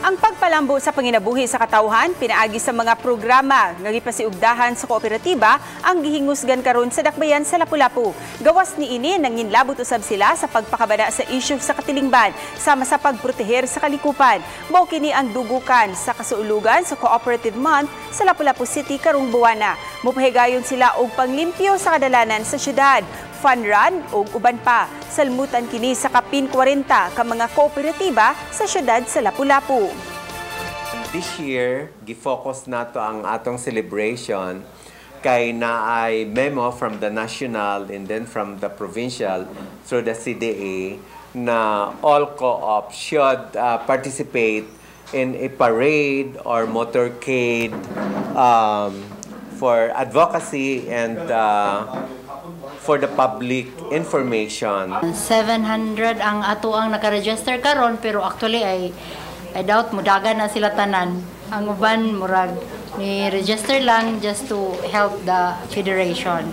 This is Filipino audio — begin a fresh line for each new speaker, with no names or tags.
Ang pagpalambo sa panginabuhi sa katawhan pinaagi sa mga programa nga gipasiugdahan sa kooperatiba ang gihingusgan karon sa dakbayan sa Lapu-Lapu. Gawas ni ini nanginlabot usab sila sa pagpakabana sa isyu sa katilingban sama sa pagproteher sa kalikupan. Mao kini ang dugukan sa kasuulugan sa Cooperative Month sa Lapu-Lapu City karong buwana. Mupahigayon sila og panglimpyo sa kadalanan sa syudad, fun run o uban pa. Salmutan kini sa kapin 40 ka mga kooperatiba sa syudad sa Lapu-Lapu.
This year, gifocus nato ang atong celebration kay naay memo from the national and then from the provincial through the CDA na all co-ops should participate in a parade or motorcade for advocacy and for the public information.
700 ang ato ang naka-register karon pero actually I doubt mudagan na sila tanan. Ang uban murag ni register lang just to help the federation.